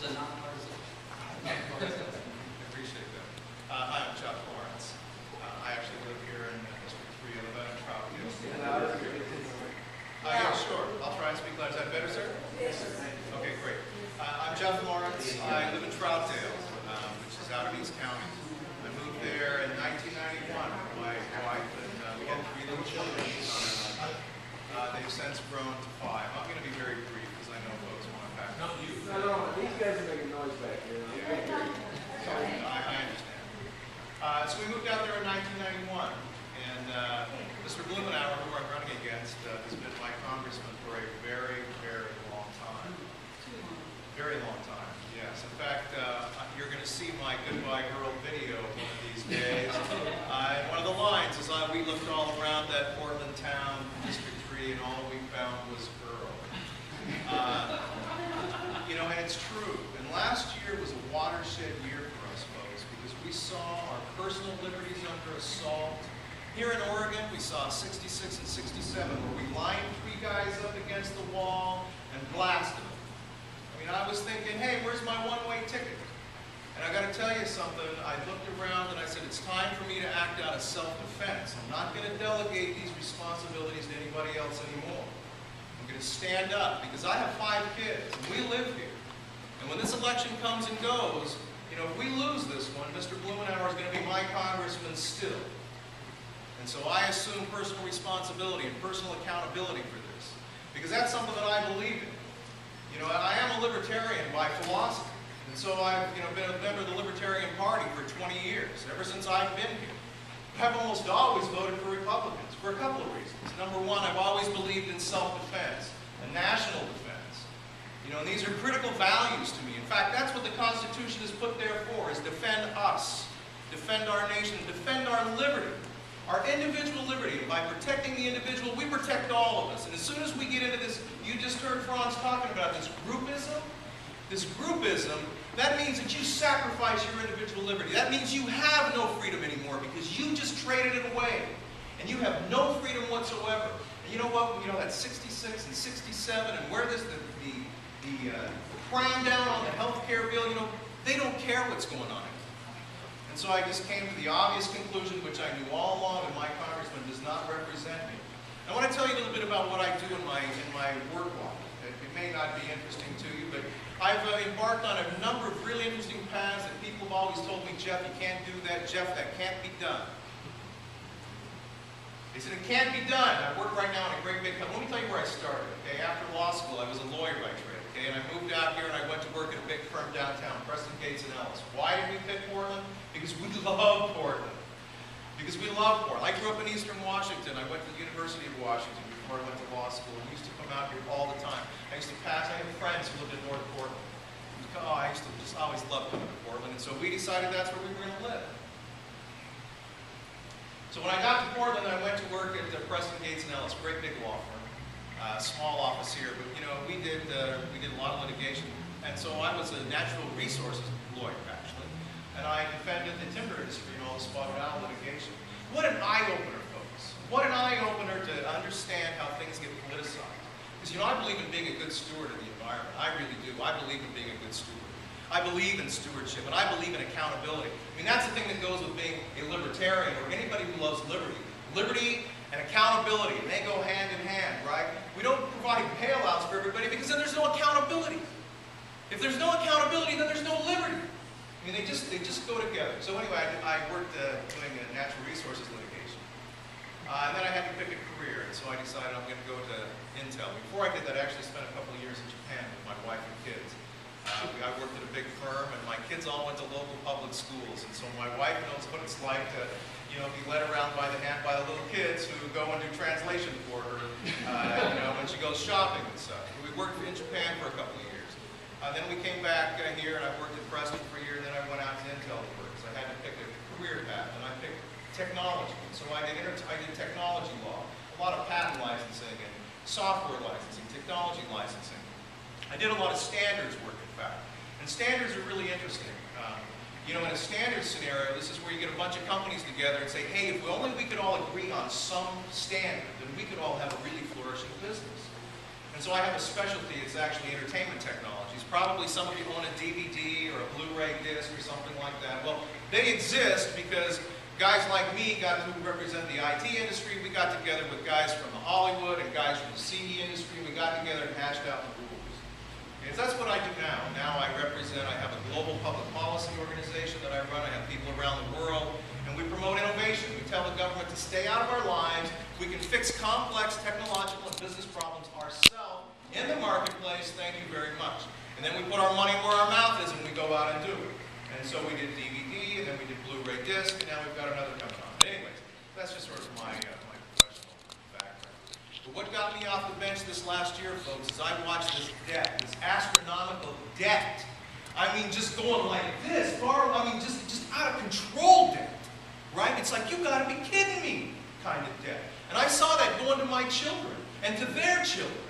the nonpartisan. I appreciate that. Hi, I'm Jeff Lawrence. I actually live here in District 3. I live out in Troutdale. Yeah, sure. I'll try and speak loud. Is that better, sir? Yes, sir. Okay, great. I'm Jeff Lawrence. I live in Troutdale, which is out of East County. I moved there in 1991 with my wife, and we had 3 little children. They've since grown to 5. I'm going to be very brief because I know folks want to pack. Not you. No, these guys are making noise back here. I understand. So we moved out there in 1991, and Mr. Blumenauer, who I'm running against, has been my congressman for a very, very long time. Very long time, yes. In fact, you're going to see my Goodbye Girl video one of these days. One of the lines is, we looked all around that Portland town, District 3, and all we found was Earl. You know, and it's true. And last year was a watershed year for us, folks, because we saw our personal liberties under assault. Here in Oregon, we saw 66 and 67, where we lined 3 guys up against the wall and blasted them. I mean, I was thinking, hey, where's my one-way ticket? And I got to tell you something. I looked around and I said, it's time for me to act out of self-defense. I'm not going to delegate these responsibilities to anybody else anymore. I'm going to stand up because I have 5 kids and we live here. And when this election comes and goes, you know, if we lose this one, Mr. Blumenauer is going to be my congressman still. And so I assume personal responsibility and personal accountability for this, because that's something that I believe in. You know, I am a libertarian by philosophy, and so I've been a member of the Libertarian Party for 20 years, ever since I've been here. I've almost always voted for Republicans for a couple of reasons. Number one, I've always believed in self-defense and national defense. You know, and these are critical values to me. In fact, that's what the Constitution is put there for, is defend us, defend our nation, defend our liberty. Our individual liberty. By protecting the individual, we protect all of us. And as soon as we get into this, you just heard Franz talking about this groupism. This groupism, that means that you sacrifice your individual liberty. That means you have no freedom anymore because you just traded it away. And you have no freedom whatsoever. And you know what? You know, that 66 and 67 and where this, the cram down on the health care bill, you know, they don't care what's going on. And so I just came to the obvious conclusion, which I knew all along, that my congressman does not represent me. I want to tell you a little bit about what I do in my work life. It may not be interesting to you, but I've embarked on a number of really interesting paths that people have always told me, Jeff, you can't do that. Jeff, that can't be done. They said, it can't be done. I work right now in a great big company. Let me tell you where I started. Okay? After law school, I was a lawyer by trade. Okay? And I moved out here and I went to work at a big firm downtown, Preston, Gates & Ellis. Why did we pick Portland? Because we love Portland. Because we love Portland. I grew up in Eastern Washington. I went to the University of Washington before I went to law school. I used to come out here all the time. I used to pass. I had friends who lived in North Portland. Oh, I used to just always love coming to Portland. And so we decided that's where we were going to live. So when I got to Portland, I went to work at Preston, Gates & Ellis, great big law firm. Small office here, but you know, we did a lot of litigation. And so I was a natural resources lawyer, actually. And I defended the timber industry and all the spotted owl litigation. What an eye-opener, folks. What an eye-opener to understand how things get politicized. Because, you know, I believe in being a good steward of the environment. I really do. I believe in being a good steward. I believe in stewardship, and I believe in accountability. I mean, that's the thing that goes with being a libertarian or anybody who loves liberty. Liberty and accountability, and they go hand in hand, right? We don't provide bailouts for everybody because then there's no accountability. If there's no accountability, then there's no liberty. I mean, they just go together. So anyway, I worked doing natural resources litigation. And then I had to pick a career, and so I decided I'm going to go to Intel. Before I did that, I actually spent a couple of years in Japan with my wife and kids. I worked at a big firm, and my kids all went to local public schools, and so my wife knows what it's like to, you know, be led around by the hand by the little kids who go and do translation for her, you know, when she goes shopping and stuff. We worked in Japan for a couple of years. Then we came back here, and I worked at Preston for a year, and then I went out to Intel to work, because I had to pick a career path, and I picked technology. So I did technology law, a lot of patent licensing and software licensing, technology licensing. I did a lot of standards work, in fact. And standards are really interesting. You know, in a standards scenario, this is where you get a bunch of companies together and say, hey, if only we could all agree on some standard, then we could all have a really flourishing business. And so I have a specialty, it's actually entertainment technology. technologies. Probably some of you own a DVD or a Blu-ray disc or something like that. Well, they exist because guys like me got to represent the IT industry. We got together with guys from the Hollywood and guys from the CD industry. We got together and hashed out the rules. And that's what I do now. Now I have a global public policy organization that I run. I have people around the world, and we promote innovation. We tell the government to stay out of our lives. We can fix complex technological and business problems ourselves in the marketplace. Thank you very much. And then we put our money where our mouth is, and we go out and do it. And so we did DVD, and then we did Blu-ray disc, and now we've got another coming on. But anyways, that's just sort of my professional background. But what got me off the bench this last year, folks, is I watched this debt, this astronomical debt. I mean, just going like this, just out of control debt, right? It's like, you gotta be kidding me kind of debt. And I saw that going to my children and to their children.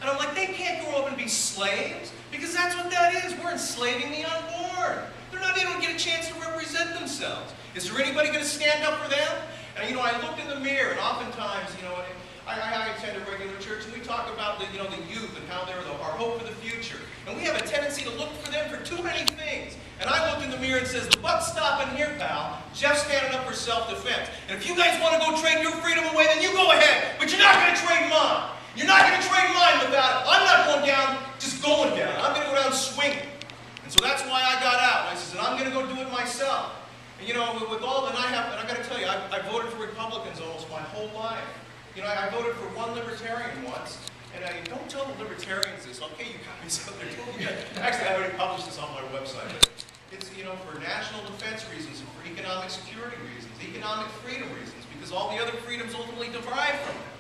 And I'm like, they can't grow up and be slaves, because that's what that is. We're enslaving the unborn. They're not even going to get a chance to represent themselves. Is there anybody going to stand up for them? And you know, I looked in the mirror, and oftentimes, you know, I attend a regular church, and we talk about the youth and how they're our hope for the future. And we have a tendency to look for them for too many things. And I looked in the mirror and says, the buck's stopping here, pal. Jeff's standing up for self-defense. And if you guys want to go trade your freedom away, then you go ahead. But you're not going to trade mine. You're not going to trade mine without it. I'm not going down, just going down. I'm going to go down swinging. And so that's why I got out. And I said, I'm going to go do it myself. And you know, with all that I got to tell you, I voted for Republicans almost my whole life. You know, I voted for one libertarian once, and I don't tell the libertarians this. Okay, you guys out there, actually, I already published this on my website. But it's, you know, for national defense reasons and for economic security reasons, economic freedom reasons, because all the other freedoms ultimately derive from it.